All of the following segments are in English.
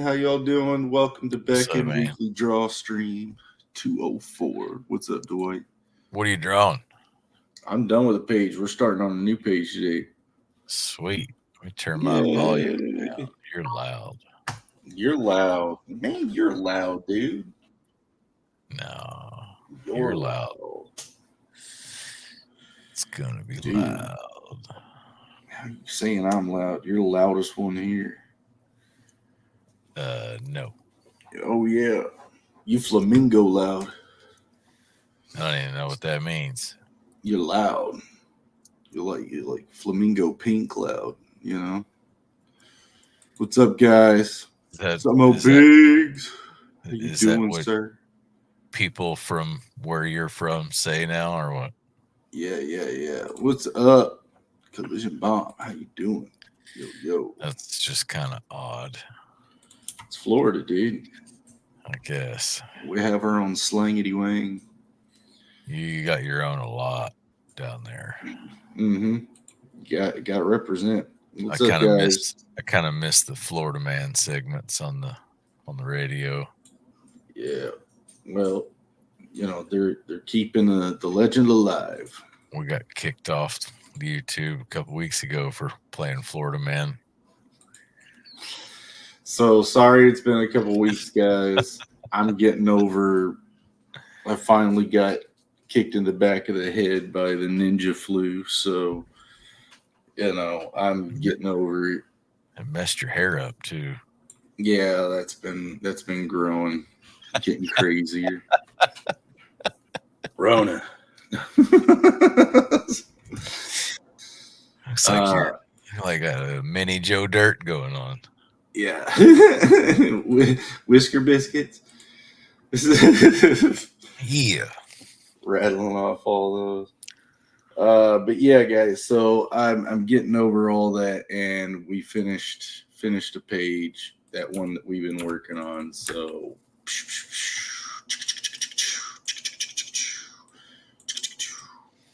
How y'all doing? Welcome to So, Beckoned man, Weekly Draw Stream 204. What's up, Dwight? what are you drawing? I'm done with the page. We're starting on a new page today. Sweet. Let me turn my volume Yeah. down. You're loud. You're loud. Man, you're loud, dude. No, You're you're loud. loud. It's gonna be Dude, loud. how you saying I'm loud? You're the loudest one here. No, Oh, yeah. You flamingo loud. I don't even know what that means. You're loud. You're like flamingo pink loud, you know? What's up, guys? Is that Some old is that pigs. How you is that doing, what sir? people from where you're from say now, or what? Yeah. What's up? Collision Bomb. How you doing? Yo. That's just kind of odd, It's Florida, dude. I guess. We have our own slangity wang. You got your own a lot down there. Mm-hmm. Got to represent. I What's up, kind of guys? miss I kind of miss the Florida man segments on the radio. Yeah. Well, they're keeping the legend alive. We got kicked off YouTube a couple weeks ago for playing Florida Man. So sorry, it's been a couple weeks, guys. I'm getting over. I finally got kicked in the back of the head by the ninja flu, so I'm getting over it. It messed your hair up too. Yeah, that's been growing, getting crazier. Rona. Looks like uh, you're like a mini Joe Dirt going on. yeah. Whisker biscuits. Yeah. Rattling off all those. But yeah, guys. So I'm getting over all that, and we finished a page, that one that we've been working on. So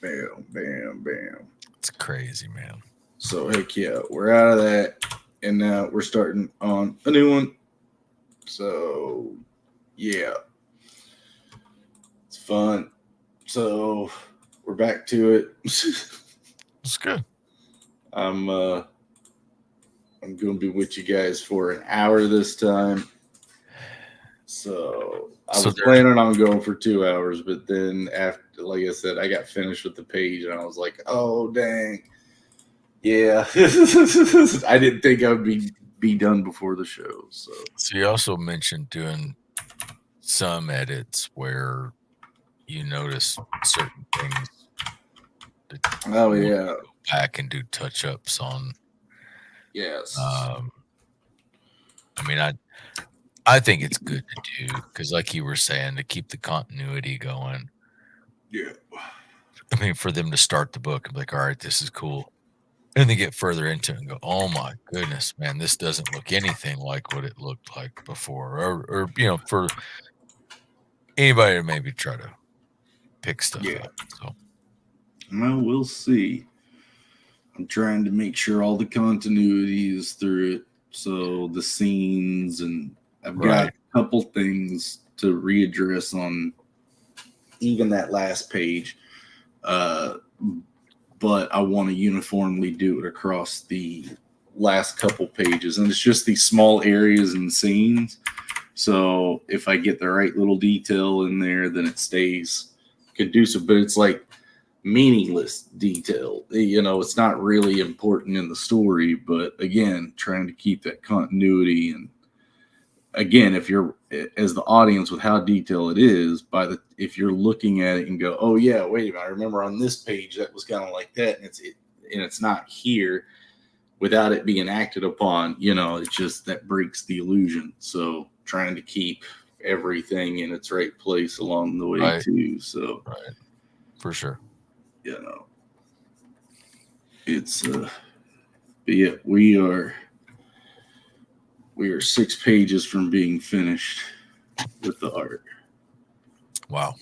bam. It's crazy, man. So heck yeah, we're out of that, and now we're starting on a new one. So yeah, it's fun. So we're back to it. It's good. I'm uh I'm gonna be with you guys for an hour this time. So I So was there, planning on going for 2 hours, but then after, like I said, I got finished with the page, and I was like, oh dang, yeah. I didn't think I would be done before the show. so you also mentioned doing some edits where you notice certain things that Oh you want yeah, to go back and do touch ups on. yes, Um, I mean, I think it's good to do because, like you were saying, to keep the continuity going. yeah, I mean, for them to start the book and be like, all right, this is cool. And they get further into it and go, oh my goodness, man, this doesn't look anything like what it looked like before. Or for anybody to maybe try to pick stuff yeah. up. So, Well, we'll see. I'm trying to make sure all the continuity is through it. So the scenes, and I've got right. a couple things to readdress on even that last page. Uh, but I want to uniformly do it across the last couple pages. And it's just these small areas and scenes. So if I get the right little detail in there, then it stays conducive. But it's like meaningless detail. It's not really important in the story, but again, trying to keep that continuity. And again, if you're, as the audience, with how detailed it is, if you're looking at it and go, oh yeah, wait a minute, I remember on this page that was kind of like that, and it's not here, without it being acted upon, it's just that breaks the illusion. So trying to keep everything in its right place along the way Right. too. So Right. For sure. you know it's but yeah, we are 6 pages from being finished with the art. Wow.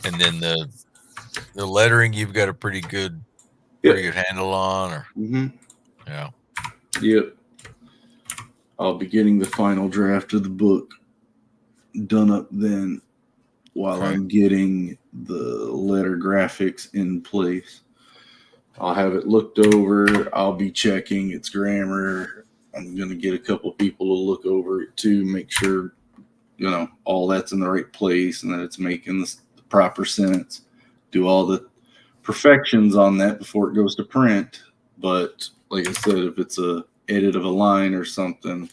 And then the lettering you've got a Yep. pretty good handle on, or Mm-hmm. yeah. Yep. I'll be getting the final draft of the book done up then while Okay. I'm getting the letter graphics in place. I'll have it looked over. I'll be checking its grammar. I'm going to get a couple people to look over it too, make sure, all that's in the right place and that it's making the proper sense. Do all the perfections on that before it goes to print. But like I said, if it's a edit of a line or something,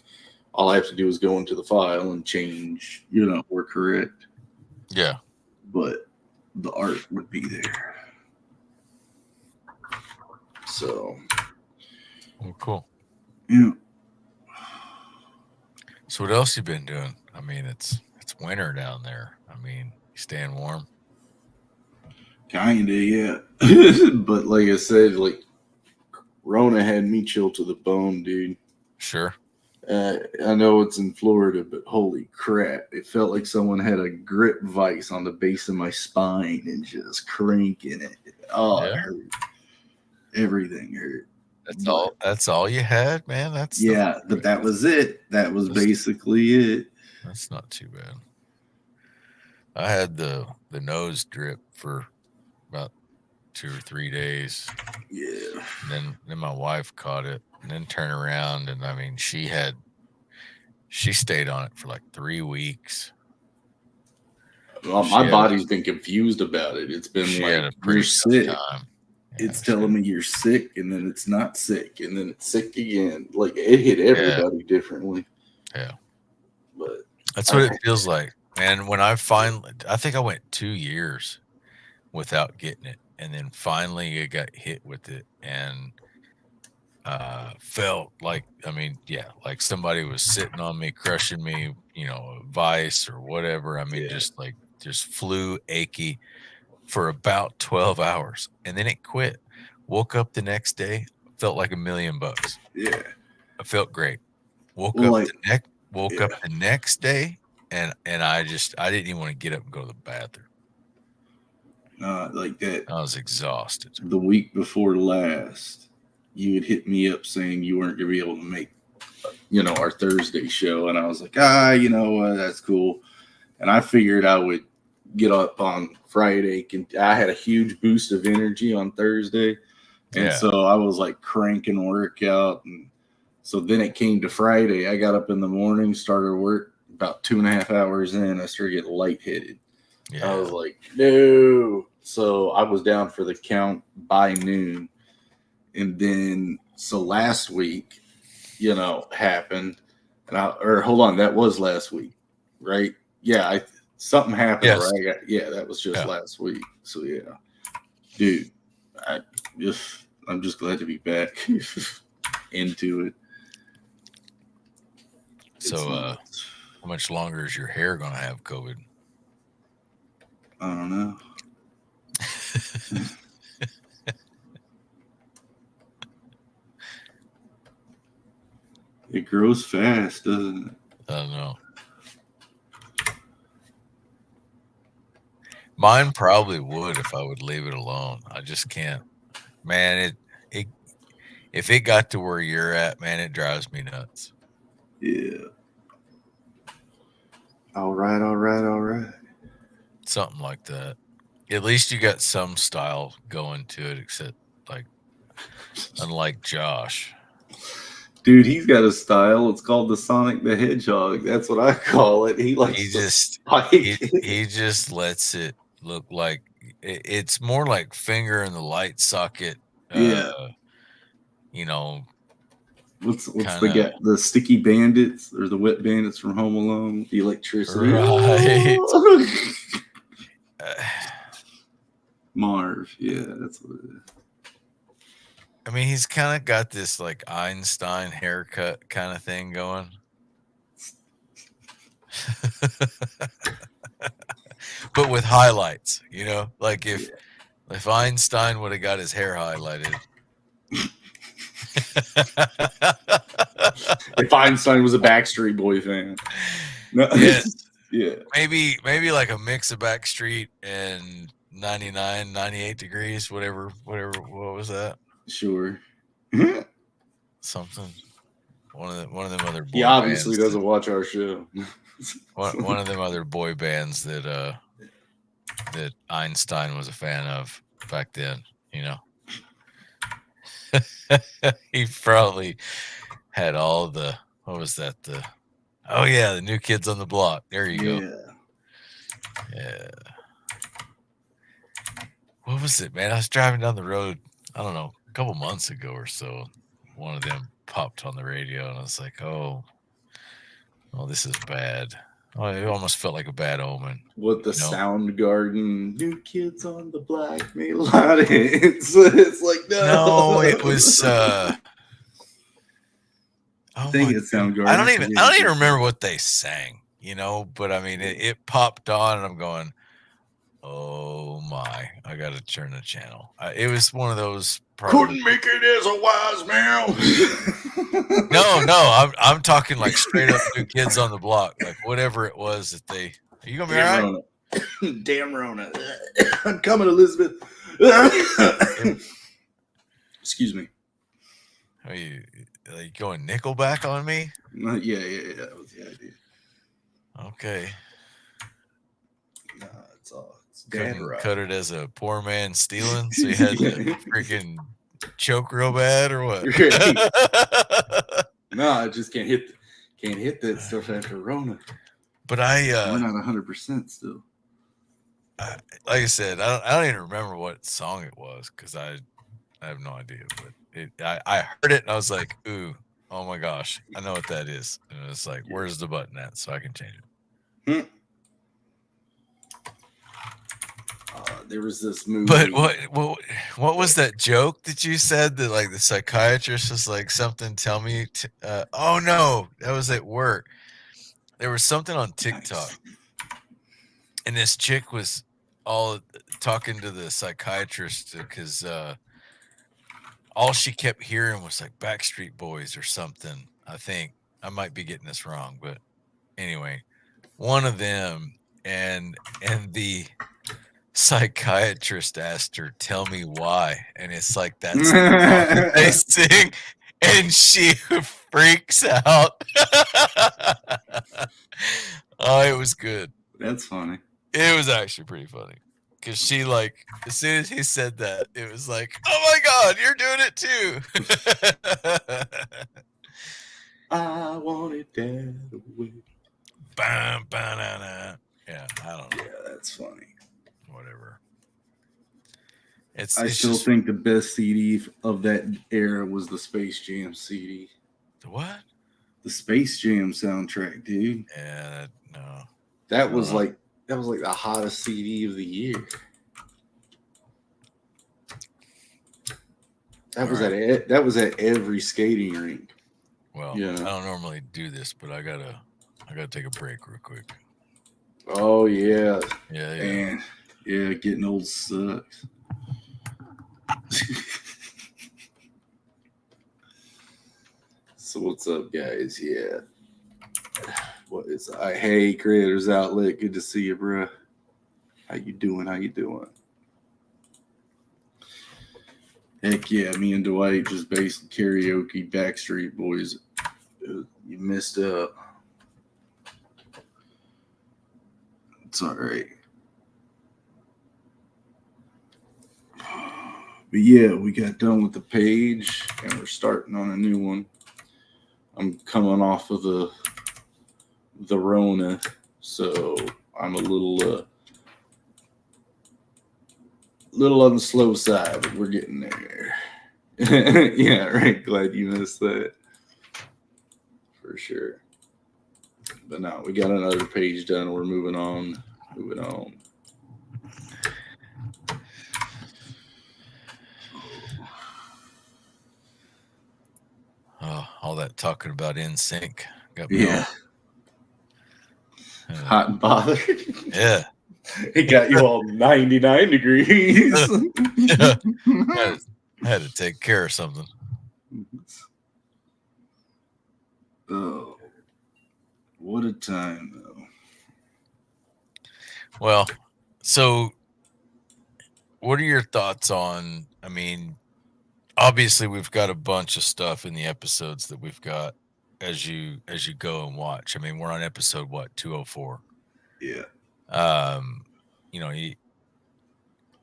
all I have to do is go into the file and change, we're correct. Yeah. But the art would be there. So, Well, cool. yeah. So what else you been doing? I mean, it's winter down there. I mean, you staying warm? Kinda, yeah. But like I said, like Rona had me chill to the bone, dude. Sure. I know it's in Florida, but holy crap. It felt like someone had a grip vice on the base of my spine and just cranking it. Oh, Yeah. it hurt. Everything hurt. That's all you had, man. But that was it. That was basically it. That's not too bad. I had the nose drip for about 2 or 3 days. Yeah. And then my wife caught it and then turned around and I mean she stayed on it for like 3 weeks. Well, my body's been confused about it. It's been like, you're sick. Yeah, It's telling me you're sick, and then it's not sick, and then it's sick again. Like, it hit everybody differently. Yeah. But that's what it feels like. And when I think I went 2 years without getting it. And then finally I got hit with it and felt like, I mean, yeah, like somebody was sitting on me, crushing me, a vice or whatever. I mean, just flew achy for about 12 hours. And then it quit. Woke up the next day, felt like $1,000,000. Yeah. I felt great. Woke up the next day and I didn't even want to get up and go to the bathroom. Like that. I was exhausted. The week before last, you had hit me up saying you weren't going to be able to make, our Thursday show. And I was like, that's cool. And I figured I would get up on Friday. I had a huge boost of energy on Thursday. And so I was like cranking workout. And so then it came to Friday. I got up in the morning, started work. About 2.5 hours in, I started getting lightheaded. Yeah. I was like, no. So I was down for the count by noon. And then, so last week, happened. And hold on, that was last week, right? Yeah, something happened, right? Yeah, that was just last week. So yeah, dude, I'm just glad to be back into it. So, how much longer is your hair gonna have COVID? I don't know. It grows fast, doesn't it? I don't know. Mine probably would if I would leave it alone. I just can't. Man, it if it got to where you're at, man, it drives me nuts. Yeah. All right. Something like that. At least you got some style going to it, except unlike Josh. Dude, he's got a style. It's called the Sonic the Hedgehog. That's what I call it. He just lets it look like it's more like finger in the light socket. Yeah. What's the sticky bandits or the wet bandits from Home Alone? The electricity. Right. Marv. Yeah, that's what it is. I mean, he's kind of got this like Einstein haircut kind of thing going. But with highlights, like if Einstein would have got his hair highlighted. If Einstein was a Backstreet Boy fan. No. Yes. Yeah. Maybe like a mix of Backstreet and 99, 98 degrees, whatever. What was that? Sure. Something. one of them other boy He obviously bands doesn't watch our show. one of them other boy bands that Einstein was a fan of back then, you know. He probably had all the, what was that, the New Kids on the Block. There you go. Yeah. What was it, man? I was driving down the road, I don't know, a couple months ago or so. One of them popped on the radio, and I was like, oh, this is bad. Oh, it almost felt like a bad omen. What the you know? Soundgarden, New Kids on the Block, it's like No, it was. I think it's Soundgarden. I don't even remember what they sang, but I mean, it popped on, and I'm going, oh my, I got to turn the channel. It was one of those. Couldn't make it as a wise man. No, I'm talking like straight up New Kids on the Block, like whatever it was that they. Are you gonna be all right? Damn Rona. I'm coming, Elizabeth. Excuse me. Are you going Nickelback on me? Yeah. That was the idea. Okay. Nah, it's all. Couldn't cut it as a poor man stealing, so you had to freaking choke real bad, or what? No, I just can't hit that stuff after Rona. But we're not 100% still. Like I said, I don't even remember what song it was because I have no idea. But I heard it and I was like, ooh, oh my gosh, I know what that is. And it's like, where's the button at so I can change it? There was this movie. But what was that joke that you said that like the psychiatrist was like something? Tell me. Oh no, that was at work. There was something on TikTok, and this chick was all talking to the psychiatrist because all she kept hearing was like Backstreet Boys or something. I think I might be getting this wrong, but anyway, one of them, and the psychiatrist asked her, tell me why, and it's like that's the song that they sing, and she freaks out. Oh, it was good. That's funny. It was actually pretty funny because she, like, as soon as he said that, it was like, oh my god, you're doing it too. I wanted that away. Bam, ba-na-na. Yeah, I don't know. Yeah, that's funny. Whatever. I still think the best CD of that era was the Space Jam CD. The what? The Space Jam soundtrack, dude. Yeah, no. That was like the hottest CD of the year. That was at every skating rink. Well, yeah. I don't normally do this, but I gotta take a break real quick. Oh yeah. Yeah. And yeah, getting old sucks. So what's up, guys? Yeah. What is hey, Creators Outlet, good to see you, bro. How you doing? Heck yeah, me and Dwight just based karaoke Backstreet Boys. You missed up. It's all right. But yeah, we got done with the page and we're starting on a new one. I'm coming off of the Rona, so I'm a little on the slow side, but we're getting there. Yeah, right. Glad you missed that. For sure. But no, we got another page done. We're moving on. Oh, all that talking about NSYNC got me all hot and bothered. Yeah. It got you all 99 degrees. I had to take care of something. Oh, what a time, though. Well, so what are your thoughts on, I mean, obviously we've got a bunch of stuff in the episodes that we've got as you go and watch. I mean, we're on episode what, 204. Yeah. You know,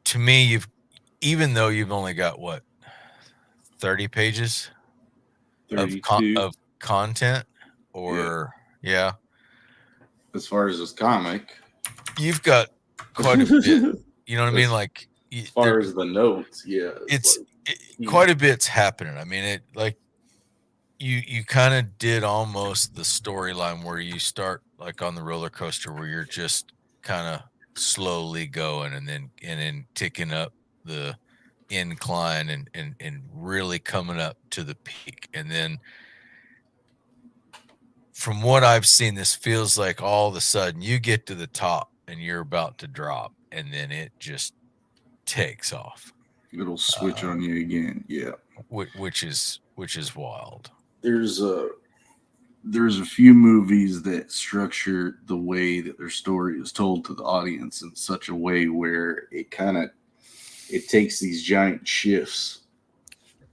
to me, even though you've only got what, 30 pages of 32. content, Yeah. or yeah, As far as this comic. you've got quite a bit. You know what I mean? as, Like as far as the notes, yeah. it's like, quite a bit's happening. I mean, it like you kind of did almost the storyline where you start like on the roller coaster where you're just kind of slowly going and then ticking up the incline and really coming up to the peak. And then from what I've seen, this feels like all of a sudden you get to the top and you're about to drop, and then it just takes off. It'll switch on you again. Yeah. Which is wild. There's a few movies that structure the way that their story is told to the audience in such a way where it takes these giant shifts,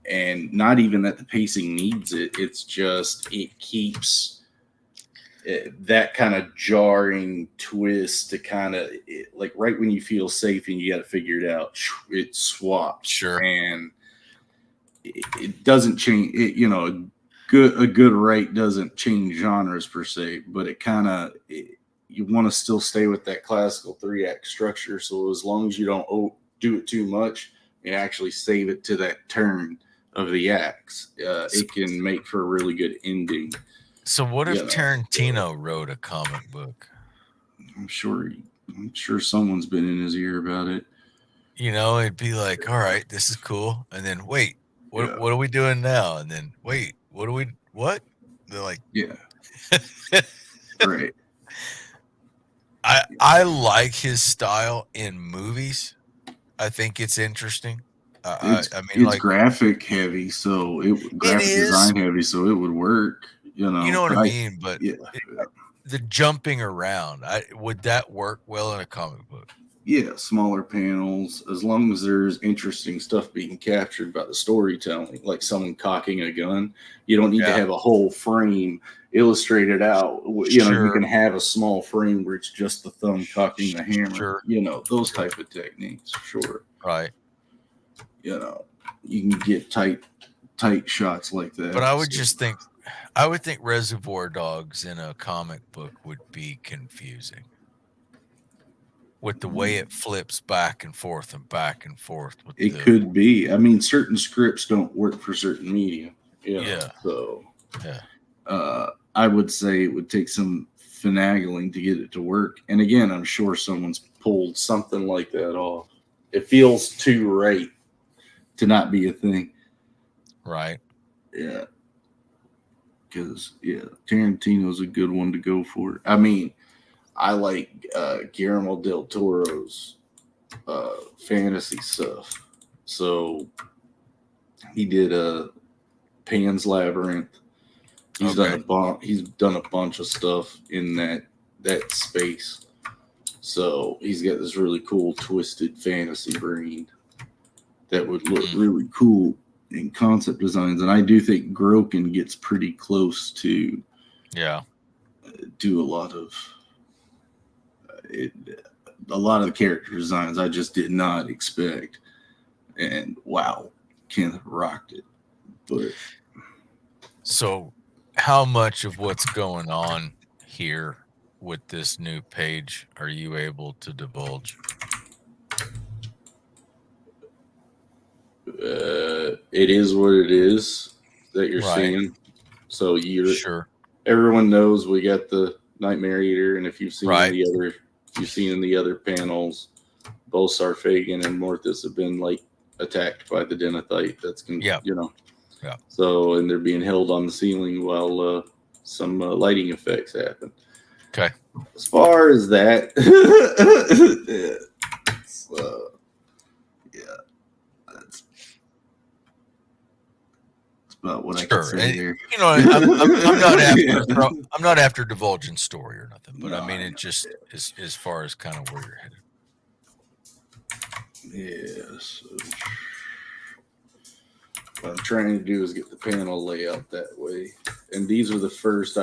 and not even that the pacing needs it. It's just it keeps that kind of jarring twist to kind of like right when you feel safe and you got to figure it out, it swaps. Sure. And it doesn't change. A good write doesn't change genres per se, but it kind of you want to still stay with that classical 3-act structure. So as long as you don't do it too much, and actually save it to that turn of the acts, it can make for a really good ending. So what if Tarantino wrote a comic book? I'm sure someone's been in his ear about it. You know, it'd be like, all right, this is cool. And then wait, what are we doing now? And then wait, what? They're like, yeah. Right. I like his style in movies. I think it's interesting. I mean, it's like graphic heavy, so graphic design heavy, so it would work. You know what I mean? But yeah. The jumping around, would that work well in a comic book? Yeah, smaller panels, as long as there's interesting stuff being captured about the storytelling, like someone cocking a gun. You don't need to have a whole frame illustrated out. You know, you can have a small frame where it's just the thumb cocking the hammer. Sure. You know, those type of techniques, sure. Right. You know, you can get tight shots like that. But I would I would think Reservoir Dogs in a comic book would be confusing with the way it flips back and forth and back and forth. It could be. I mean, certain scripts don't work for certain media. So, I would say it would take some finagling to get it to work. And again, I'm sure someone's pulled something like that off. It feels too right to not be a thing. Right. Yeah. Because, Tarantino's a good one to go for. I mean, I like Guillermo del Toro's fantasy stuff. So he did Pan's Labyrinth. He's done a bunch of stuff in that space. So he's got this really cool twisted fantasy brain that would look really cool in concept designs. And I do think Groken gets pretty close to do a lot of the character designs I just did not expect. And wow, Kenneth rocked it. But so how much of what's going on here with this new page are you able to divulge? It is what it is that you're seeing. So everyone knows we got the Nightmare Eater, and if you've seen in the other panels, both Sarfagan and Morthus have been like attacked by the Denethite. That's So, and they're being held on the ceiling while some lighting effects happen. Okay. As far as that, that's about what I can say here. You know, I'm not after divulging story or nothing, but I mean, it just is as far as kind of where you're headed. Yes. What I'm trying to do is get the panel layout that way. And these were the first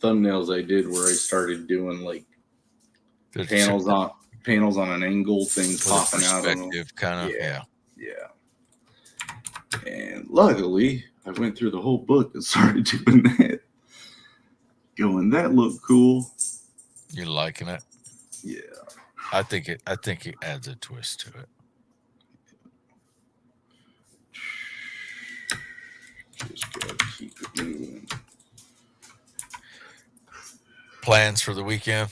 thumbnails I did where I started doing like panels on an angle, things popping out of them. Kind of, yeah. And luckily, I went through the whole book and started doing that. Going, that looked cool. You liking it? Yeah. I think it adds a twist to it. Just gotta keep it moving. Plans for the weekend?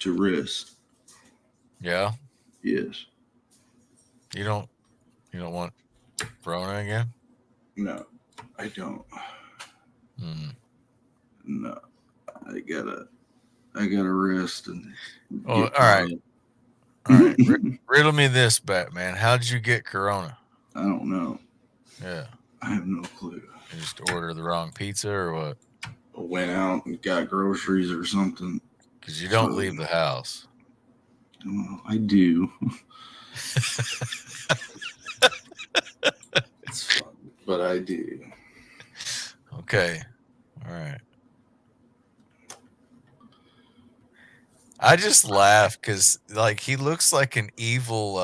To rest. Yeah. Yes. You don't want Rona again? No, I don't. No, I gotta rest and. Oh, all right. All right. Riddle me this, Batman. How did you get Corona? I don't know. Yeah. I have no clue. You just ordered the wrong pizza or what? I went out and got groceries or something. Because you don't leave the house. Well, I do. It's fun, but I do. Okay. All right. I just laugh because, like, he looks like an evil.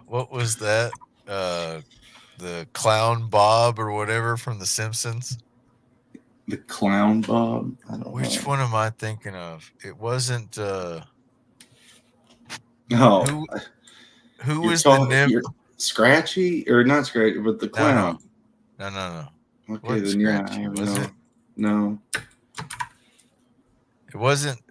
What was that? The clown Bob or whatever from The Simpsons. The clown Bob. I don't know. Which one am I thinking of? It wasn't. No. Who was the Scratchy or not Scratchy, but the clown? No. Okay, then Scratchy, was it? No. It wasn't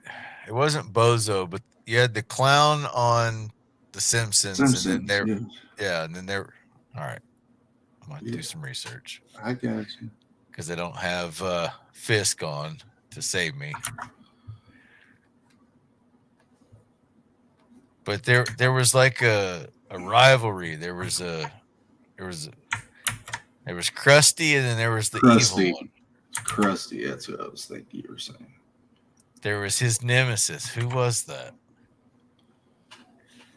Bozo, but you had the clown on The Simpsons and then and then they're all right. I might do some research. I got you. Because I don't have Fisk on to save me. But there was like a rivalry. There was Krusty, and then there was the evil one. Krusty, that's what I was thinking you were saying. There was his nemesis. Who was that?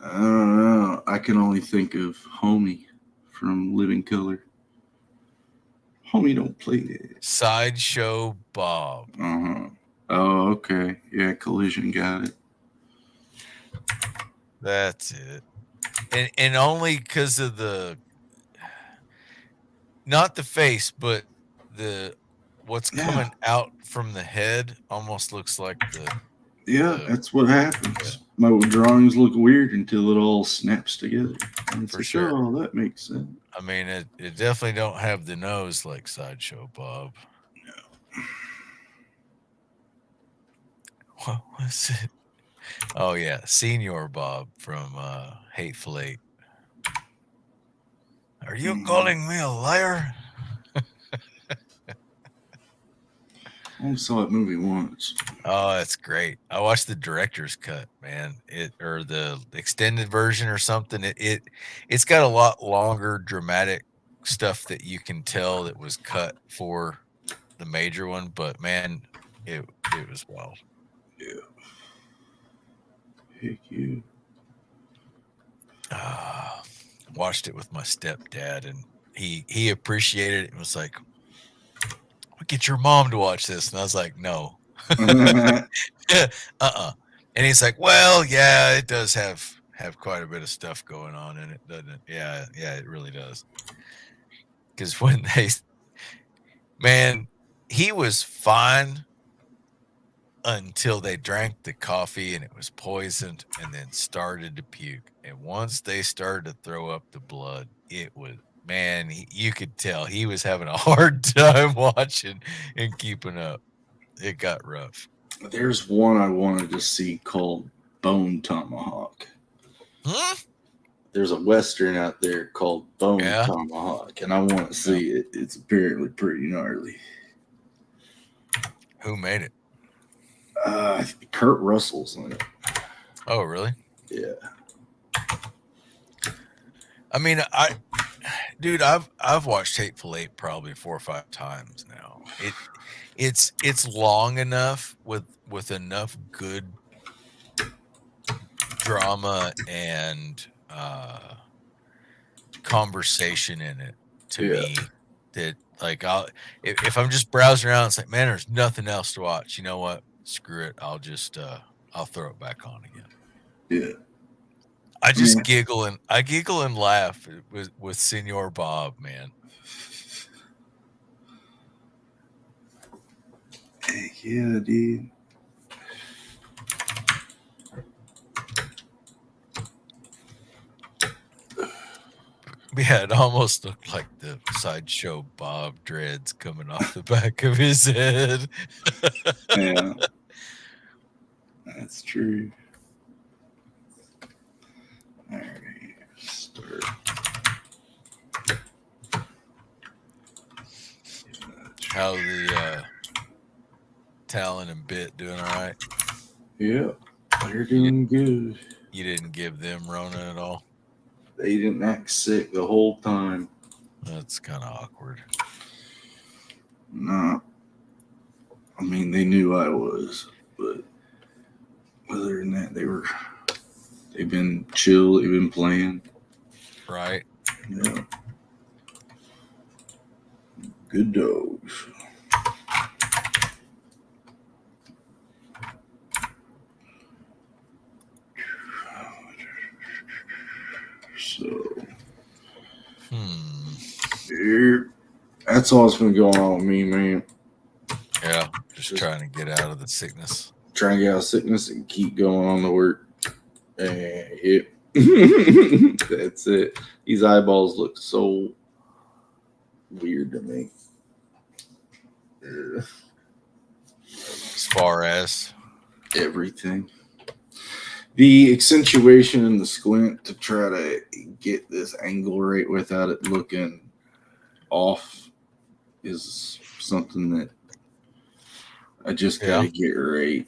I don't know. I can only think of Homie from Living Color. Homie don't play that. Sideshow Bob. Uh-huh. Oh, okay. Yeah, Collision got it. That's it. And only because of not the face, but what's coming out from the head almost looks like that's what happens. My drawings look weird until it all snaps together. And for sure. Oh, that makes sense. I mean, it definitely don't have the nose like Sideshow Bob. No. What was it? Oh yeah, Senior Bob from Hateful Eight. Are you calling me a liar? I only saw that movie once. Oh, that's great. I watched the director's cut, man. Or the extended version or something. It's got a lot longer dramatic stuff that you can tell that was cut for the major one, but man, it was wild. Yeah. Heck yeah. Watched it with my stepdad, and he appreciated it and was like, "Get your mom to watch this," and I was like, "No." And he's like, "Well, yeah, it does have quite a bit of stuff going on in it, doesn't it?" Yeah, it really does. Because when he was fine until they drank the coffee and it was poisoned and then started to puke. And once they started to throw up the blood, it was, man, you could tell he was having a hard time watching and keeping up. It got rough. There's one I wanted to see called Bone Tomahawk. There's a Western out there called Bone Tomahawk, and I want to see it. It's apparently pretty gnarly. Who made it? Kurt Russell's on it. Oh, really? Yeah. I mean, I've watched Hateful Eight probably 4 or 5 times now. It's long enough with enough good drama and conversation in it to me that like if I'm just browsing around, it's like, man, there's nothing else to watch. You know what? Screw it. I'll just I'll throw it back on again. Yeah. I just giggle and laugh with Senor Bob, man. Yeah, dude. Yeah, it almost looked like the Sideshow Bob dreads coming off the back of his head. Yeah, that's true. All right, start. How the Talon and Bit doing all right? Yeah, they're doing good. You didn't give them Rona at all? They didn't act sick the whole time. That's kind of awkward. Nah. I mean, they knew I was, but other than that, they've been chill, they've been playing. Right. Yeah. Good dogs. So, that's all that's been going on with me, man. Yeah, just trying to get out of the sickness. Trying to get out of sickness and keep going on the work. And that's it. These eyeballs look so weird to me. As far as everything. The accentuation and the squint to try to get this angle right without it looking off is something that I just gotta get right.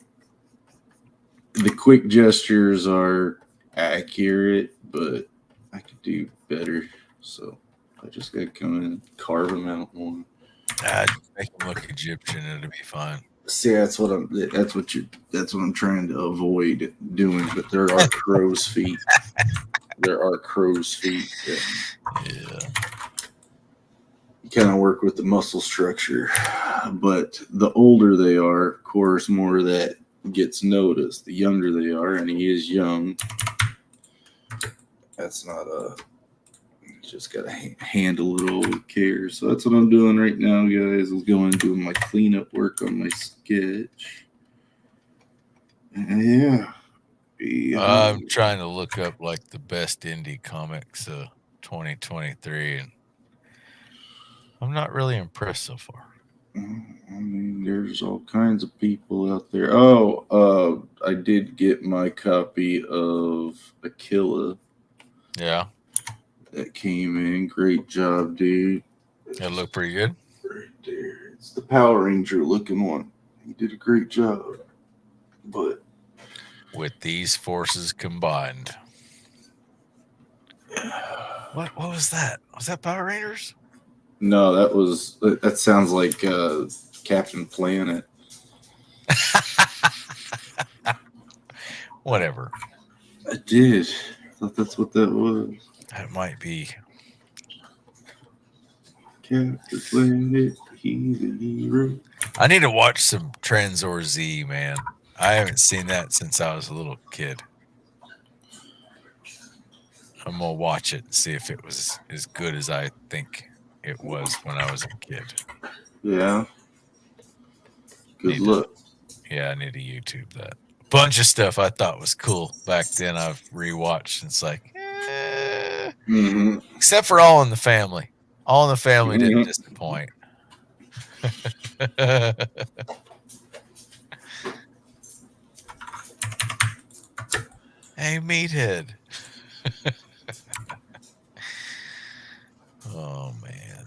The quick gestures are accurate, but I could do better. So I just gotta come in and carve them out more. Make them look Egyptian, it'll be fine. See, that's what I'm trying to avoid doing. But there are crow's feet. There are crow's feet. Yeah. You kind of work with the muscle structure, but the older they are, of course, more of that gets noticed. The younger they are, and he is young. That's not just got to handle it all with care. So that's what I'm doing right now, guys. I'm going and doing my cleanup work on my sketch. Yeah. I'm trying to look up like the best indie comics 2023, and I'm not really impressed so far. I mean, there's all kinds of people out there. Oh, I did get my copy of Aquila. Yeah. That came in. Great job, dude. It looked pretty good. Right there. It's the Power Ranger looking one. He did a great job. But with these forces combined. What was that? Was that Power Rangers? No, that sounds like Captain Planet. Whatever. I did. I thought that's what that was. That might be. Captain Planet, he's a hero. I need to watch some Trenzor Z, man. I haven't seen that since I was a little kid. I'm going to watch it and see if it was as good as I think it was when I was a kid. Yeah. Good luck. Yeah, I need to YouTube that. Bunch of stuff I thought was cool back then. I've rewatched and it's like, except for All in the Family. All in the Family didn't disappoint. Hey, Meathead. Oh, man.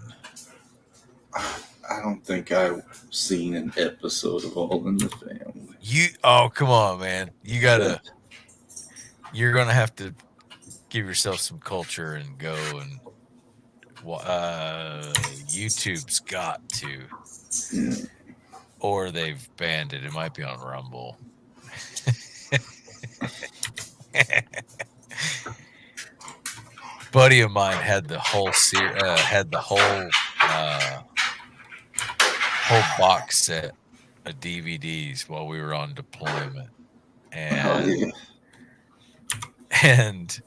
I don't think I've seen an episode of All in the Family. Oh, come on, man. You're going to have to give yourself some culture and go and YouTube's got to. Yeah. Or they've banned it. It might be on Rumble. buddy of mine had the whole whole box set of DVDs while we were on deployment, Oh and yeah. and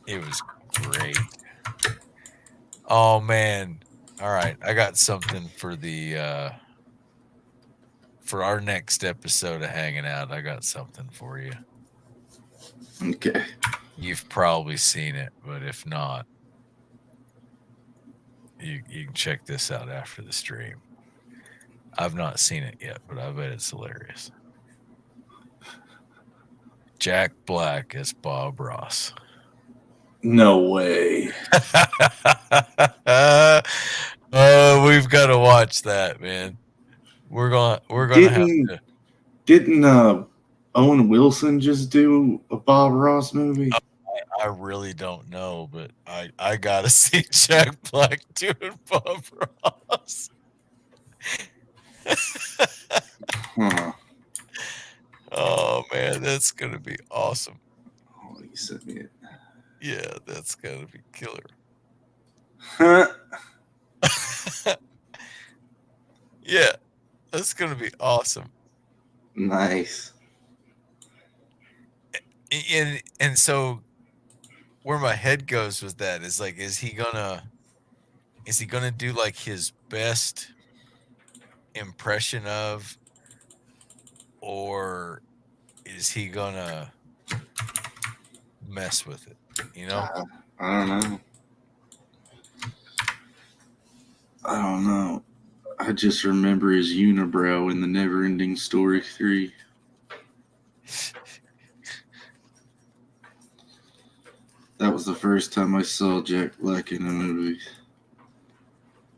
it was great. Oh man! All right, I got something for the for our next episode of Hanging Out. I got something for you. Okay. You've probably seen it, but if not, you can check this out after the stream. I've not seen it yet, but I bet it's hilarious. Jack Black as Bob Ross. No way. We've got to watch that, man. We're gonna have to. Didn't Owen Wilson just do a Bob Ross movie? I really don't know, but I gotta see Jack Black doing Bob Ross. Huh. Oh man, that's gonna be awesome. Oh, you sent me it. Yeah, that's gonna be killer. Huh. Yeah, that's gonna be awesome. Nice. And so where my head goes with that is like, is he gonna do like his best impression of, or is he gonna mess with it? You know? I don't know. I don't know. I just remember his unibrow in the Neverending Story 3. That was the first time I saw Jack Black in a movie.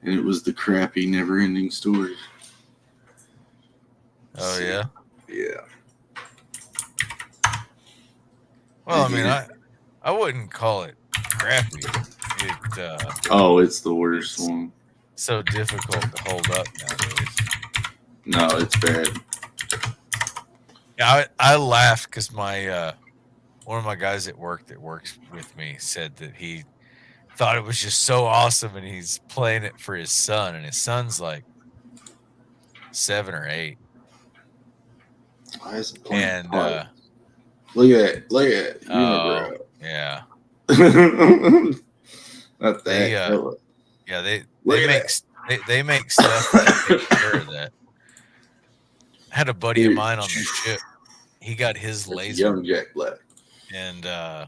And it was the crappy Neverending Story. Oh yeah. Yeah. Well, I mean, I wouldn't call it crappy. Oh, it's the worst one. So difficult to hold up nowadays. No, it's bad. Yeah, I laughed because my one of my guys at work that works with me said that he thought it was just so awesome, and he's playing it for his son, and his son's like 7 or 8. Why is it playing? And look at it. Look at it. oh yeah, Not that. They make stuff that takes care of that. I had a buddy of mine on the ship. He got his laser. Young Jack Black. And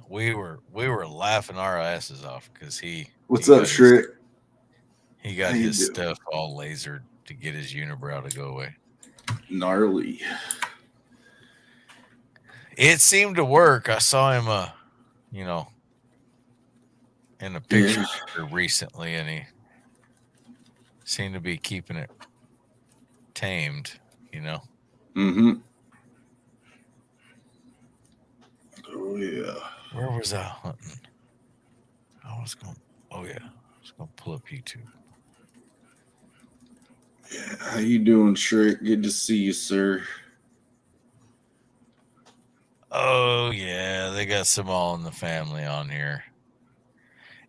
we were laughing our asses off because What's up, Shrek? He got his stuff all lasered to get his unibrow to go away. Gnarly. It seemed to work. I saw him, in a picture recently, and he seemed to be keeping it tamed, Mm-hmm. Oh, yeah. Where was I hunting? I was going to pull up YouTube. Yeah, how you doing, Shrek? Good to see you, sir. Oh, yeah, they got some All in the Family on here.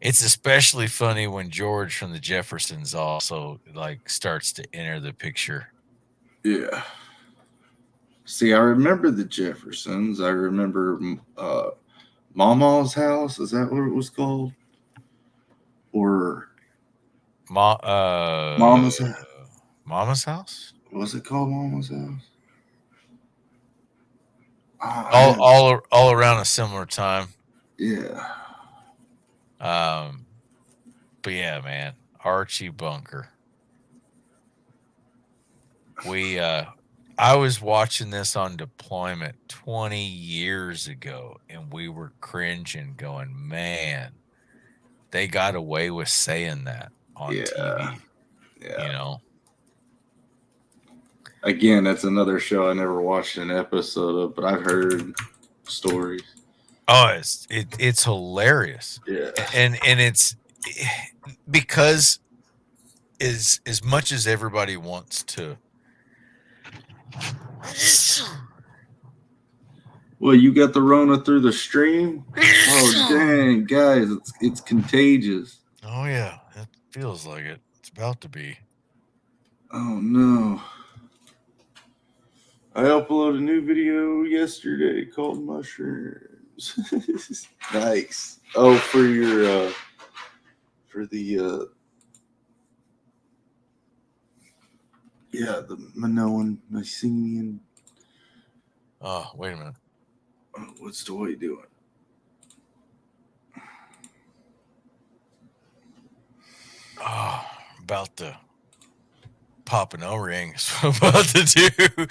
It's especially funny when George from the Jeffersons also, starts to enter the picture. Yeah. See, I remember the Jeffersons. I remember Mama's House. Is that what it was called? Or Mama's House? Mama's House? Was it called Mama's House? All around a similar time. Yeah. But yeah, man, Archie Bunker. I was watching this on deployment 20 years ago, and we were cringing, going, "Man, they got away with saying that on TV." Yeah. Again, that's another show I never watched an episode of, but I've heard stories. Oh, it's hilarious. Yeah. And it's because as much as everybody wants to Well, you got the Rona through the stream? Oh, dang, guys, it's contagious. Oh yeah, it feels like it. It's about to be. Oh no. I uploaded a new video yesterday called Mushrooms. Nice. Oh, for your for the the Minoan Mycenian. Oh, wait a minute. What's Dwight doing? Oh, about to pop an O-ring. Is what I'm about to do.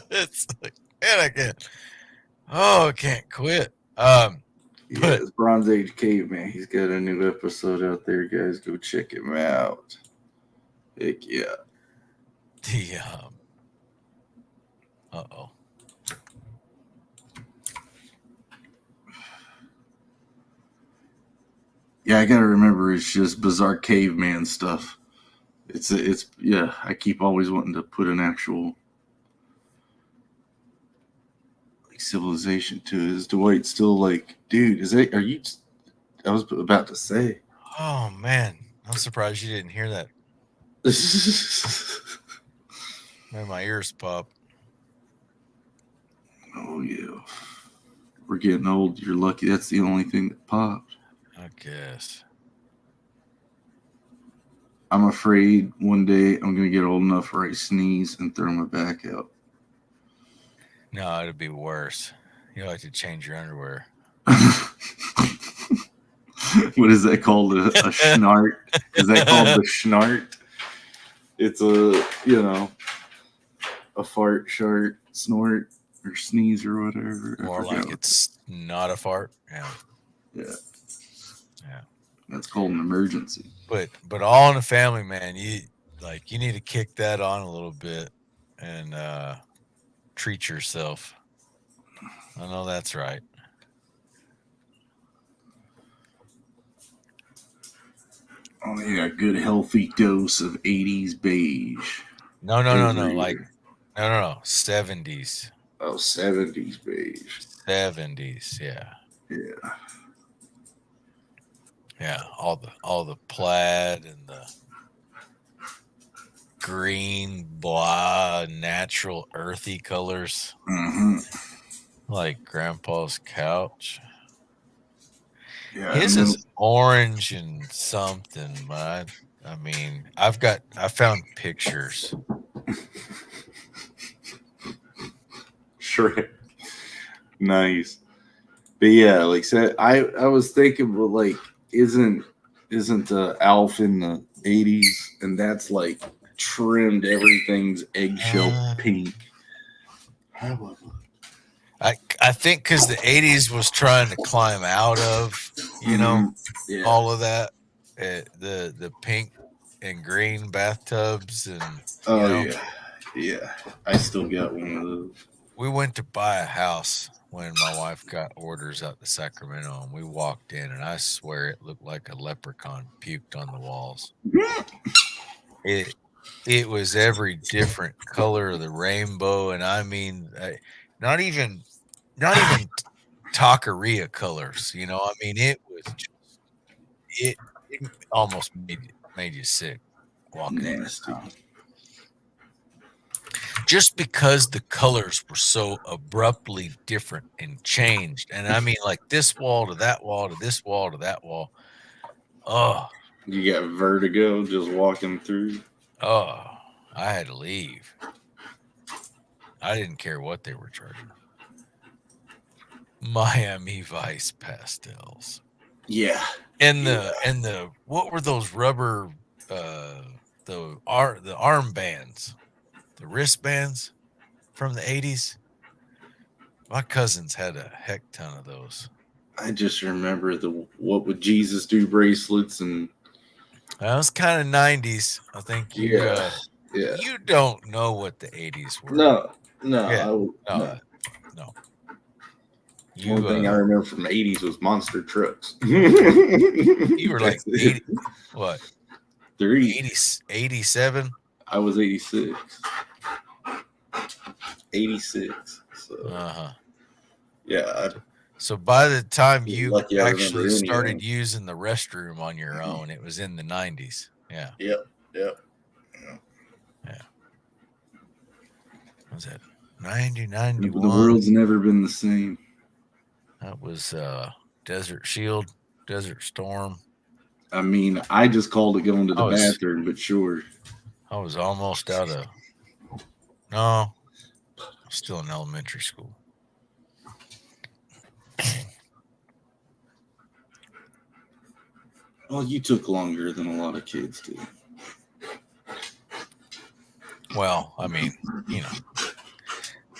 It's like, man, I can't. Oh, I can't quit. Yeah, But it's Bronze Age Caveman. He's got a new episode out there, guys. Go check him out. Heck yeah. the uh-oh. Yeah, I gotta remember it's just bizarre caveman stuff. It's yeah, I keep always wanting to put an actual like civilization to it. Is Dwight still like, dude, are you I was about to say. Oh man, I'm surprised you didn't hear that. Man, my ears pop. Oh yeah. We're getting old. You're lucky that's the only thing that popped. I guess. I'm afraid one day I'm gonna get old enough where I sneeze and throw my back out. No, it'd be worse. You like to change your underwear. What is that called? A schnart? Is that called the schnart? It's a fart, shart, snort, or sneeze or whatever. More like it's not a fart. Yeah. Yeah. Yeah. That's called an emergency. But all in the family, man. You need to kick that on a little bit and treat yourself. I know that's right. Oh, yeah, a good healthy dose of 80s beige. No. Like, no. 70s. Oh, 70s beige. 70s, yeah. Yeah. Yeah, all the plaid and the green, blah, natural, earthy colors, like Grandpa's couch. Yeah. His is orange and something, but I mean, I found pictures. Shrek. Nice. But yeah, like said, I was thinking, well, like, isn't Alf in the 80s, and that's like trimmed, everything's eggshell pink. I think because the 80s was trying to climb out of, Yeah. all of that, the pink and green bathtubs and yeah. I still got one of those. We went to buy a house when my wife got orders out to Sacramento, and we walked in, and I swear it looked like a leprechaun puked on the walls. It was every different color of the rainbow, and I mean, not even taqueria colors. I mean, it was just it almost made you sick walking in this house. Just because the colors were so abruptly different and changed. And I mean, like this wall to that wall to this wall to that wall. Oh. You got vertigo just walking through? Oh, I had to leave. I didn't care what they were charging. Miami Vice pastels. Yeah. And the what were those rubber the armbands? The wristbands from the 80s. My cousins had a heck ton of those. I just remember the What Would Jesus Do bracelets, and that was kind of 90s. I think you don't know what the 80s were. No. No. One thing I remember from the 80s was monster trucks. You were like 80, what? 80, 87? I was 86. 86. So Uh-huh. yeah, So by the time I'm you lucky I remember actually any of them. started using the restroom on your own, it was in the 90s. Yeah. Yep. Yeah. What was that 90, The 91? world's never been the same. That was Desert Shield, Desert Storm. I mean, I just called it going to the I was bathroom, but sure. I was almost out of no, I'm still in elementary school. Well, you took longer than a lot of kids do. Well, I mean, you know,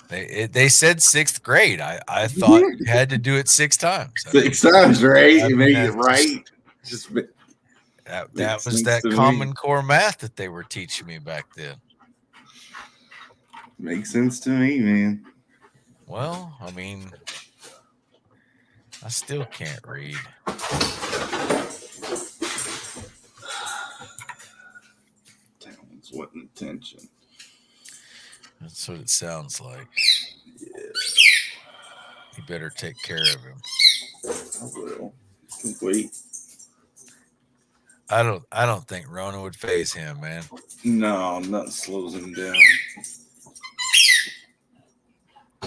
they said 6th grade. I thought you had to do it 6 times. I mean, 6 times, right? I It mean made it that's just right. Just that makes was sense that to me. Common Core math that they were teaching me back then. Makes sense to me, man. Well, I mean, I still can't read. Talents wasn't attention. That's what it sounds like. Yeah, You better take care of him. I will. Wait. I don't think Rona would phase him, man. No, nothing slows him down.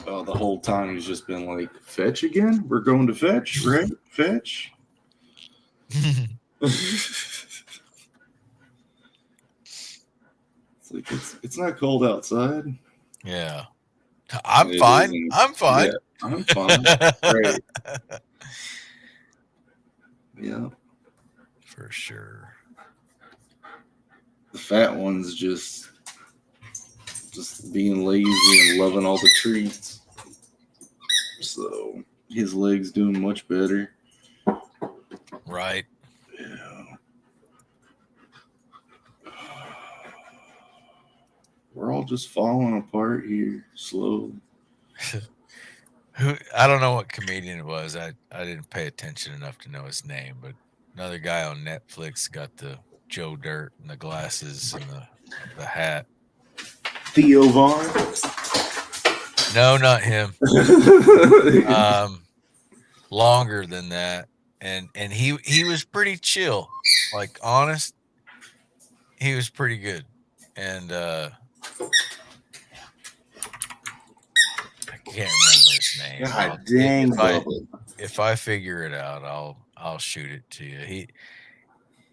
The whole time he's just been like, fetch again? We're going to fetch, right? Fetch? It's like it's not cold outside. Yeah. I'm It fine. isn't. I'm fine. Yeah, I'm fine. Right. Yeah. For sure. The fat one's just being lazy and loving all the treats. So his leg's doing much better. Right. Yeah. We're all just falling apart here slowly. I don't know what comedian it was. I didn't pay attention enough to know his name, but another guy on Netflix got the Joe Dirt and the glasses and the hat. Theo Vaughn. No, not him. Longer than that, and he was pretty chill, like honest. He was pretty good, and I can't remember his name. God dang, Bubba. If I figure it out, I'll shoot it to you.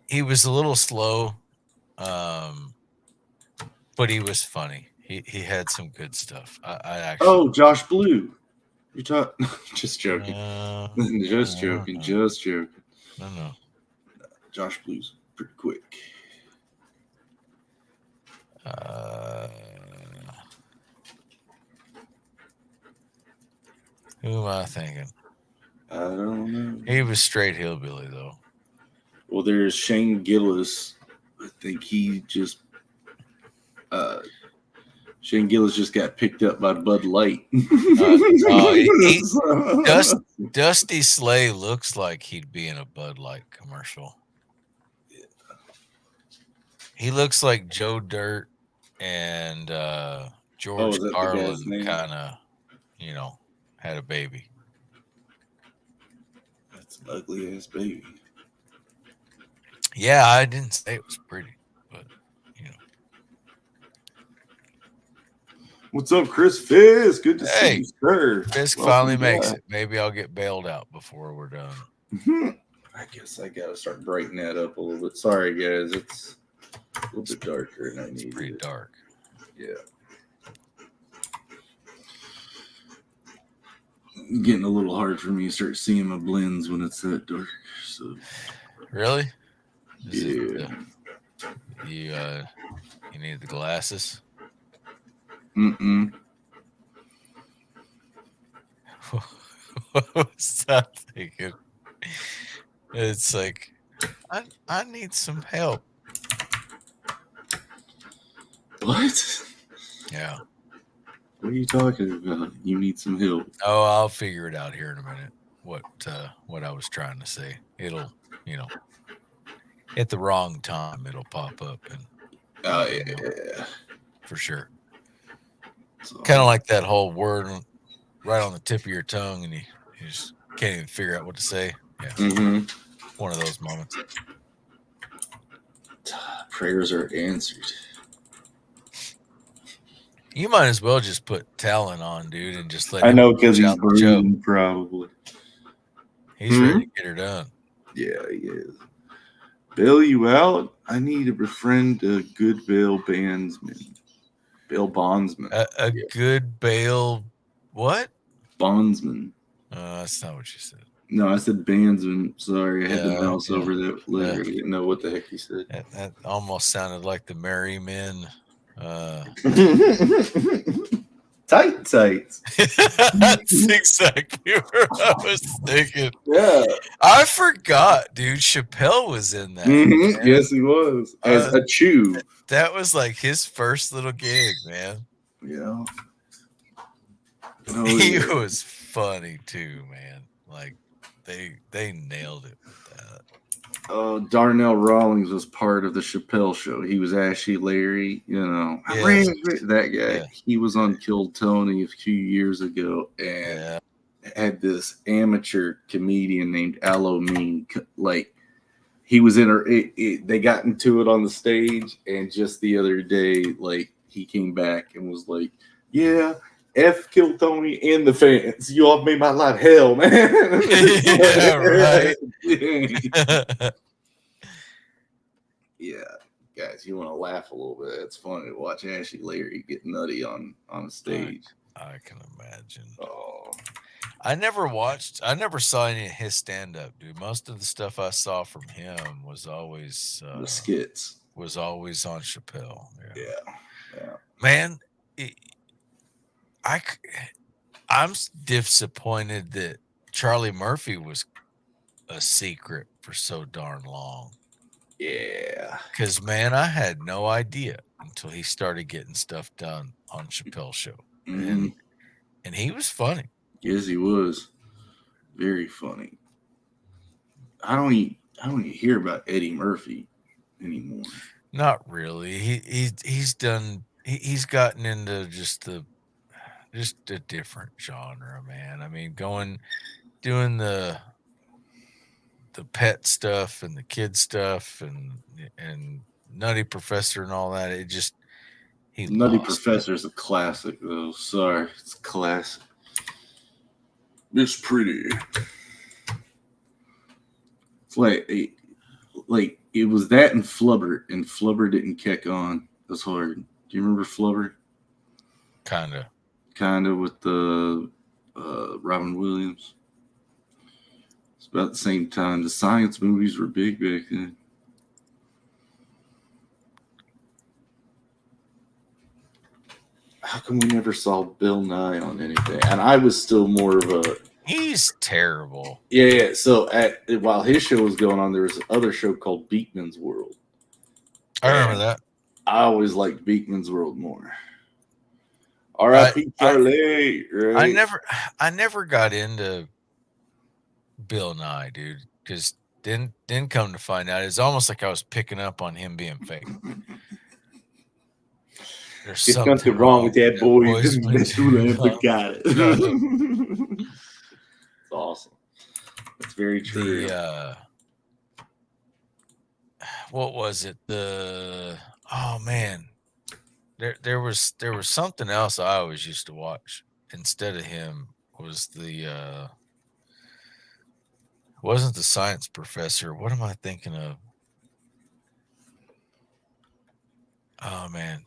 He was a little slow, but he was funny. He had some good stuff. I actually. Oh, Josh Blue. You talk? Just joking. Just No. joking. Just joking. No. Josh Blue's pretty quick. Who am I thinking? I don't know. He was straight hillbilly though. Well, there's Shane Gillis. I think he just Shane Gillis just got picked up by Bud Light. Dusty Slay looks like he'd be in a Bud Light commercial. Yeah. He looks like Joe Dirt and George Carlin kind of, had a baby. That's an ugly ass baby. Yeah, I didn't say it was pretty, but What's up, Chris Fisk? Good to see you, sir. Fisk finally makes it. Maybe I'll get bailed out before we're done. I guess I gotta start brightening that up a little bit. Sorry, guys. It's a little bit darker than I need. It's pretty dark. Yeah. Getting a little hard for me to start seeing my blends when it's that dark. So. Really? Yeah. You need the glasses? Mm-mm. What was I thinking? It's like I need some help. What? Yeah. What are you talking about? You need some help. Oh, I'll figure it out here in a minute. What I was trying to say. It'll, at the wrong time it'll pop up and Oh yeah. for sure. So, Kind of like that whole word right on the tip of your tongue, and you just can't even figure out what to say. Yeah, one of those moments. prayers are answered. You might as well just put Talon on, dude, and just let I him know because finish he's out the show. breathing, probably. He's ready to get her done. Yeah, he is. Bail you out? I need to befriend a good bail bandsman. Bail bondsman. A good bail, what? Bondsman. That's not what you said. No, I said bandsman. Sorry, I had the Yeah, mouse yeah. over that letter. I didn't know what the heck he said. That almost sounded like the Merry Men. Tight tights. That's exactly what I was thinking. Yeah. I forgot, dude. Chappelle was in that. Yes, he was. As a chew. That was like his first little gig, man. Yeah. He was funny too, man. Like they nailed it with that. Darnell Rawlings was part of the Chappelle show. He was Ashy Larry, Yes. that guy. Yeah. He was on Killed Tony a few years ago and had this amateur comedian named Aloe Mean. Like, he was they got into it on the stage, and just the other day, like, he came back and was like, yeah, F Kill Tony and the fans. You all made my life hell, man. Yeah, right. Yeah, guys, you want to laugh a little bit. It's funny to watch Ashley Larry get nutty on stage. I can imagine. Oh, I never saw any of his stand-up, dude. Most of the stuff I saw from him was always the skits. Was always on Chappelle. Yeah. Man, I'm disappointed that Charlie Murphy was a secret for so darn long. Yeah. Because, man, I had no idea until he started getting stuff done on Chappelle's show. And he was funny. Yes, he was. Very funny. I don't even hear about Eddie Murphy anymore. Not really. He's gotten into just a different genre, man. I mean, doing the pet stuff and the kid stuff and Nutty Professor and all that. Nutty Professor is a classic, though. Sorry, it's classic. It's pretty. It's like it was that and Flubber didn't kick on as hard. Do you remember Flubber? Kinda with the Robin Williams. It's about the same time. The science movies were big back then. How come we never saw Bill Nye on anything? And I was still more of a... He's terrible. Yeah. So while his show was going on, there was another show called Beekman's World. I remember that. I always liked Beekman's World more. R.I.P. Charlie. Right? I never got into Bill Nye, dude, because then come to find out, it's almost like I was picking up on him being fake. There's something wrong with that boys. Got it. It's awesome. That's very true. What was it? Oh man, there was something else I always used to watch instead of him. Was wasn't the Science Professor? What am I thinking of? Oh man,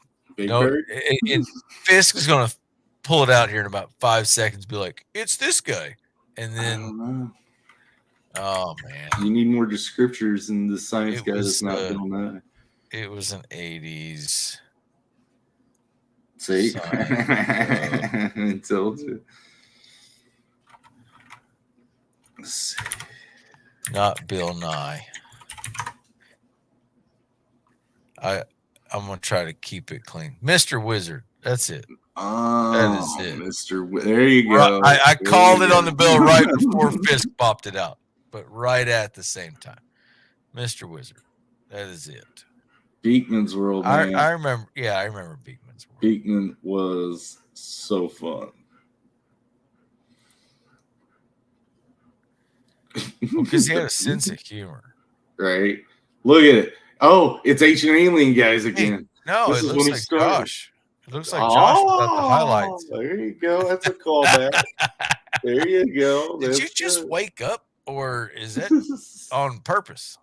Fisk is gonna pull it out here in about 5 seconds. Be like, it's this guy, and then. Oh man, you need more descriptors than the science guy that's not Bill Nye. It was an 80s. See, I told you. Let's see. Not Bill Nye. I'm gonna try to keep it clean. Mr. Wizard. That's it. That is it. There you go. I called it on the bill right before Fisk popped it out, but right at the same time. Mr. Wizard. That is it. Beekman's World, man. I remember. Yeah, I remember Beekman's World. Beekman was So fun. Because he had a sense of humor. Right? Look at it. Oh, it's Ancient Alien guys again. No, This it is looks when he like started. Josh. It looks like Josh without the highlights. There you go. That's a callback. There you go. Did That's you just wake up, or is that good. on purpose?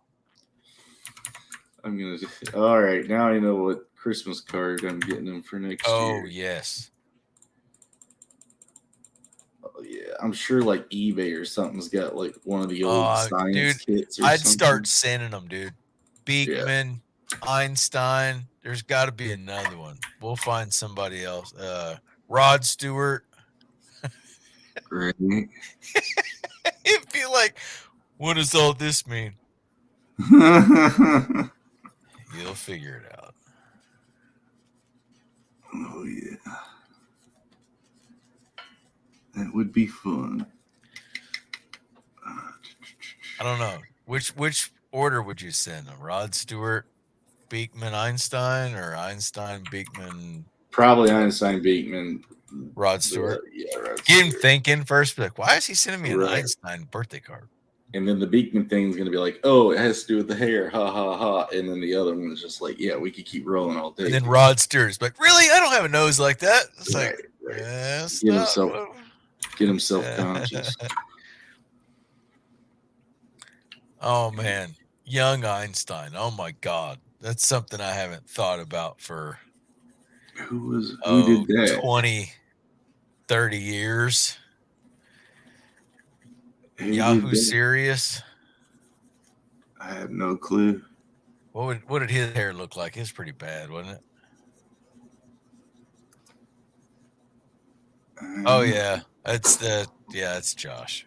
I'm gonna. All right, now I know what Christmas card I'm getting him for next year. Oh yes. Oh yeah, I'm sure like eBay or something's got like one of the old science dude, kits. Or I'd something. start sending them, dude. Beekman, Einstein. There's got to be another one. We'll find somebody else. Rod Stewart. Right. It'd be like, what does all this mean? You'll figure it out. Oh yeah, that would be fun. I don't know which order would you send them? Rod Stewart, Beekman, Einstein, or Einstein, Beekman? Probably Einstein, Beekman, Rod Stewart. Yeah, Rod Get him Stewart. thinking first. Be like, why is he sending me an Right. Einstein birthday card? And then the Beekman thing's gonna be like, oh, it has to do with the hair, ha ha ha. And then the other one is just like, yeah, we could keep rolling all day. And then Rod Stewart's like, really? I don't have a nose like that. It's right, like, right. Yes, Get him self-conscious. Oh man, young Einstein. Oh my God, that's something I haven't thought about for Who did that? 20, 30 years. Who Yahoo did that? Serious. I have no clue. What did his hair look like? It was pretty bad, wasn't it? Oh yeah, it's Josh.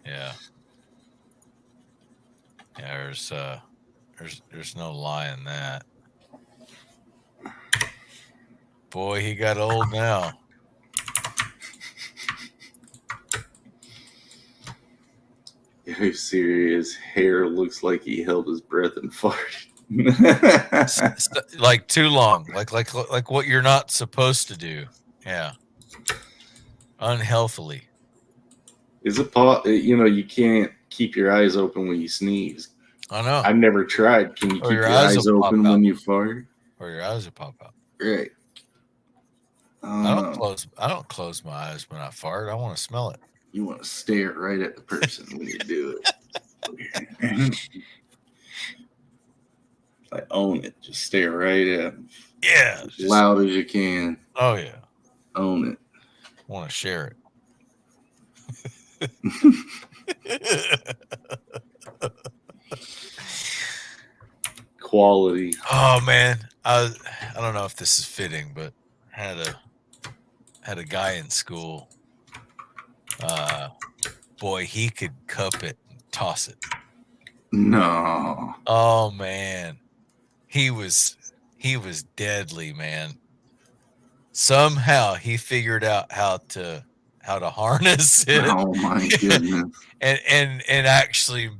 Yeah. Yeah, there's no lie in that. Boy, he got old now. Yahoo Serious hair looks like he held his breath and farted. Like too long, like what you're not supposed to do. Yeah, unhealthily. Is it you can't keep your eyes open when you sneeze. I know. I've never tried. Can you keep your eyes open when you fart? Or your eyes will pop out. Right. I don't close my eyes when I fart. I want to smell it. You want to stare right at the person when you do it. Like own it. Just stare right at them. Yeah. As loud as you can. Oh yeah. Own it. Want to share it. Quality. Oh man, I don't know if this is fitting, but had a guy in school. Boy, he could cup it and toss it. No. Oh man, he was deadly, man. Somehow he figured out how to harness it. Oh my goodness. and actually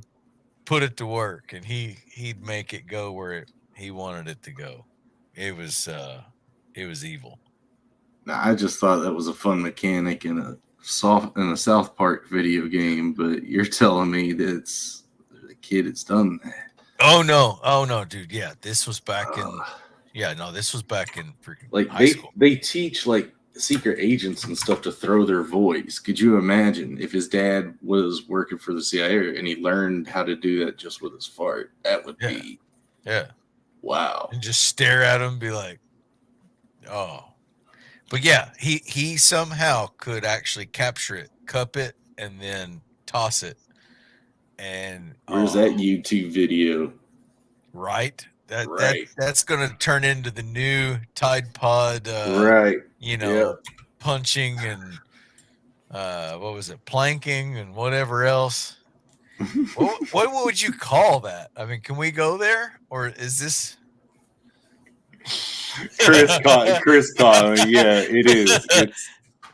put it to work, and he'd make it go where he wanted it to go. It was evil. Now, I just thought that was a fun mechanic in a South Park video game, but you're telling me that the kid has done that. Oh no, dude. Yeah, this was back in. Yeah, no, this was back in freaking like high school. They teach like secret agents and stuff to throw their voice. Could you imagine if his dad was working for the CIA and he learned how to do that just with his fart? That would be wow. And just stare at him and be like, oh. But yeah, he somehow could actually capture it, cup it, and then toss it. And where's that YouTube video? Right? That's gonna turn into the new Tide Pod right. Punching and what was it, planking and whatever else. what would you call that? I mean, can we go there, or is this Chris Con? Yeah, it is.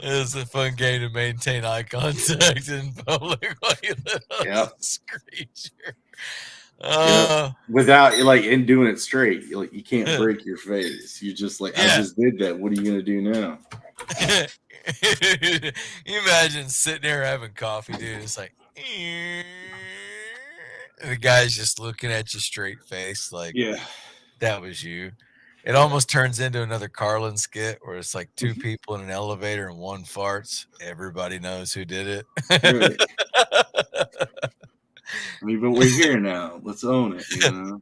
It's a fun game to maintain eye contact in public while you live on this creature. Uh, Without like and doing it straight, like you can't break your face. You just like I yeah. just did that. What are you gonna do now? You imagine sitting there having coffee, dude. It's like, and the guy's just looking at you straight face, like Yeah, that was you. It yeah. almost turns into another Carlin skit where it's like two people in an elevator and one farts. Everybody knows who did Right. it. I mean, but we're here now. Let's own it. You know,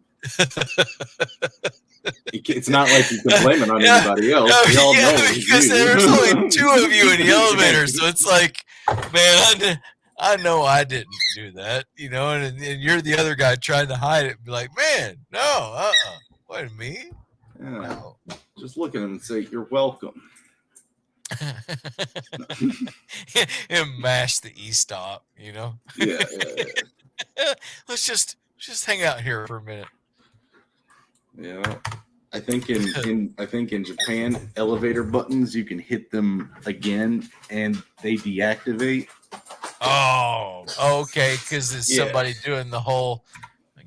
it's not like you can blame it on Yeah, anybody else. We all know it was because you. there's only two of you in the elevator, so it's like, man, I know I didn't do that, you know, and you're the other guy trying to hide it, and be like, man, no, wasn't me, Yeah. no. Just look at him and say, "You're welcome." And mash the e-stop, you know. Yeah. Let's just hang out here for a minute. Yeah. I think in Japan, elevator buttons you can hit them again and they deactivate. Oh, okay, because it's somebody doing the whole.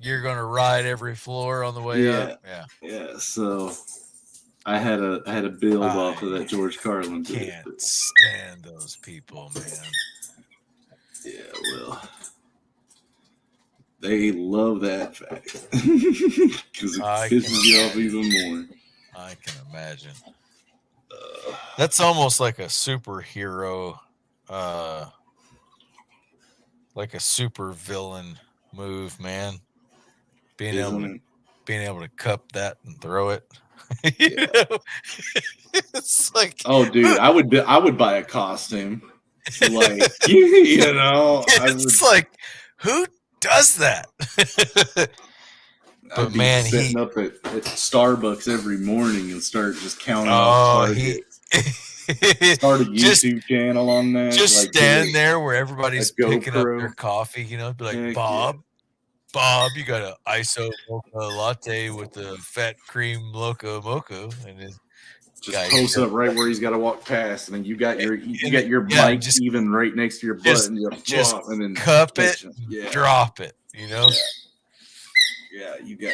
You're gonna ride every floor on the way up. Yeah. So I had a build off of that George Carlin. Can't stand those people, man. Yeah, well, they love that fact because it pisses you off even more. I can imagine. That's almost like a superhero, like a super villain move, man. Being able to cup that and throw it. You know? It's like, oh, dude, I would buy a costume. Like, you know, it's like, who does that? But I'd be man, sitting up at Starbucks every morning and start just counting off targets. Start a YouTube channel on that. Just like, stand there where everybody's picking up their coffee, you know, be like, Heck Bob, you got an ISO mocha latte with the fat cream loco mocha, and then just post up right where he's got to walk past, and then you got your mic even right next to your butt, and just and then cup it, drop it, you know. Yeah, you got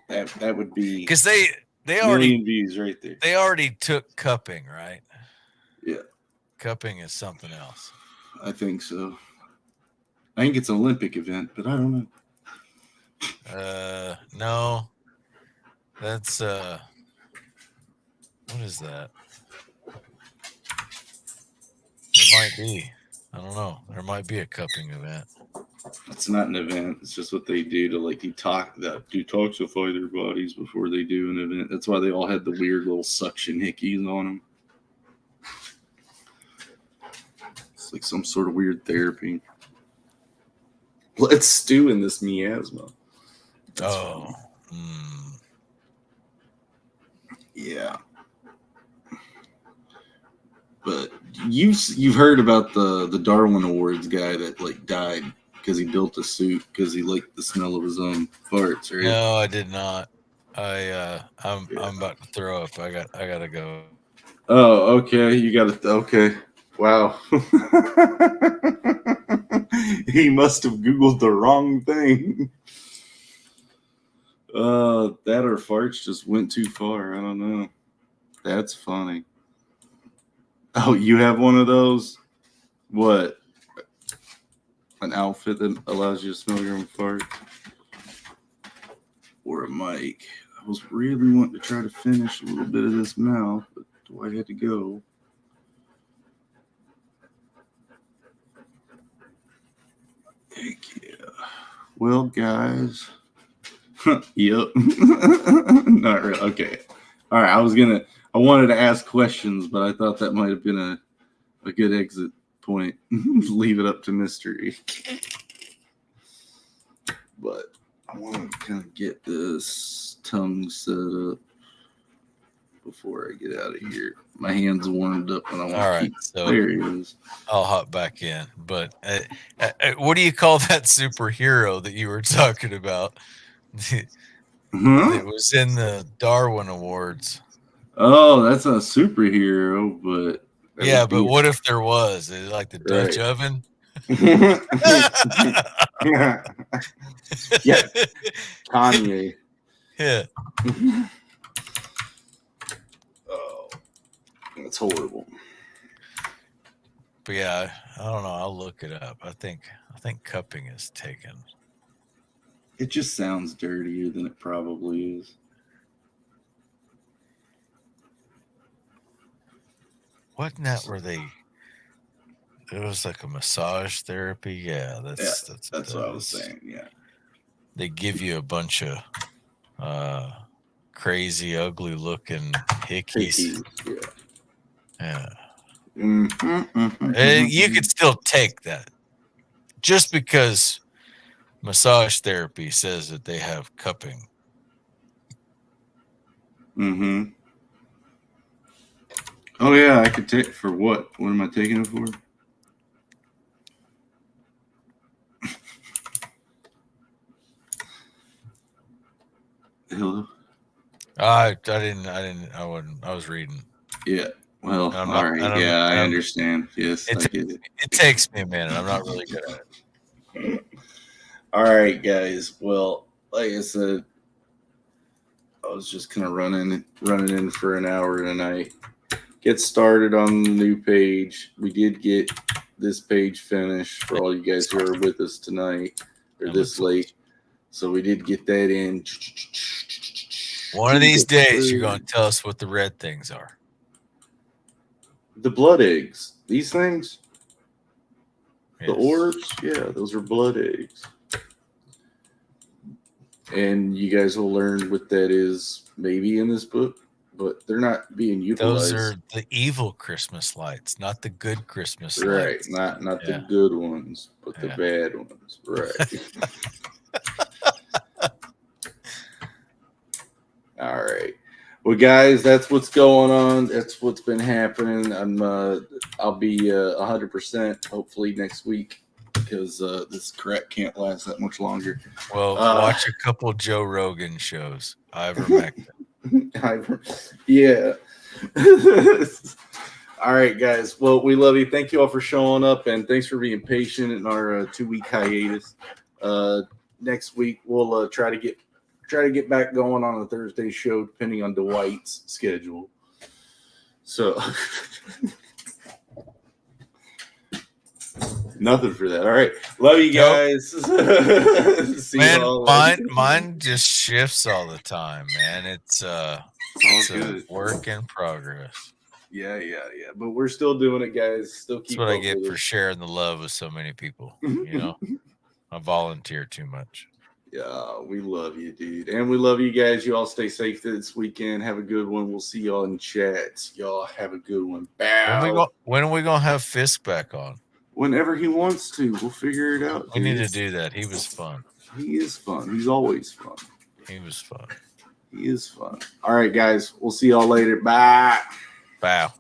it. That would be because they already views right there. They already took cupping, right? Yeah, cupping is something else. I think so. I think it's an Olympic event, but I don't know. No, that's what is that? It might be. I don't know. There might be a cupping event. It's not an event. It's just what they do to like detoxify their bodies before they do an event. That's why they all had the weird little suction hickeys on them. It's like some sort of weird therapy. Let's stew in this miasma. Yeah. But you've heard about the Darwin Awards guy that like died because he built a suit because he liked the smell of his own farts, right? No, I did not. I'm about to throw up. I gotta go. Oh, okay. You got to. Okay. Wow. He must have Googled the wrong thing. That or farts just went too far. I don't know. That's funny. Oh, you have one of those? What? An outfit that allows you to smell your own fart? Or a mic? I was really wanting to try to finish a little bit of this mouth, but I had to go. Heck yeah. Well, guys. Yep. Not really. Okay. All right. I wanted to ask questions, but I thought that might have been a good exit point. Leave it up to mystery. But I want to kind of get this tongue set up before I get out of here. My hands warmed up and I want to keep. So there he is. I'll hop back in. But what do you call that superhero that you were talking about? It was in the Darwin Awards. Oh, that's a superhero, but yeah, but what if there was? Is it like the Dutch oven? Yeah, Kanye. Yeah. Oh, that's horrible. But yeah, I don't know. I'll look it up. I think cupping is taken. It just sounds dirtier than it probably is. Wasn't that where they? It was like a massage therapy. Yeah, that's Yeah, what that's what that I was is. saying. Yeah. They give you a bunch of crazy, ugly looking hickeys. Yeah. Yeah. You Mm-hmm. could still take that just because massage therapy says that they have cupping. Mm-hmm. Oh yeah, I could take for what? What am I taking it for? Hello. I wasn't. I was reading. Yeah. Well, And I'm all not. right. And I'm. Yeah, I And I'm. understand. Yes, It I get it. it takes me a minute. I'm not really good at it. All right, guys. Well, like I said, I was just kind of running in for an hour tonight. Get started on the new page. We did get this page finished for all you guys who are with us tonight or this late. So we did get that in. One of these days, you're going to tell us what the red things are. The blood eggs. These things? Yes. The orbs? Yeah, those are blood eggs. And you guys will learn what that is maybe in this book, but they're not being utilized. Those are the evil Christmas lights, not the good Christmas lights. Right, not the good ones, but the bad ones. Right. All right. Well, guys, that's what's going on. That's what's been happening. I'll be 100% hopefully next week because this crap can't last that much longer. Well, watch a couple Joe Rogan shows. Ivermectin. Yeah. All right, guys. Well, we love you. Thank you all for showing up, and thanks for being patient in our 2-week hiatus. Next week we'll try to get back going on a Thursday show, depending on Dwight's schedule. So nothing for that. All right, love you guys. See man, you all mine just shifts all the time, man. It's a work in progress. Yeah. But we're still doing it, guys. Still keep. That's what I get for sharing the love with so many people. You know, I volunteer too much. Yeah, we love you, dude. And we love you guys. You all stay safe this weekend. Have a good one. We'll see y'all in chats. Y'all have a good one. Bow. When are we going to have Fisk back on? Whenever he wants to. We'll figure it out. We need to do that. He was fun. He is fun. He's always fun. He was fun. He is fun. All right, guys. We'll see y'all later. Bye. Bow.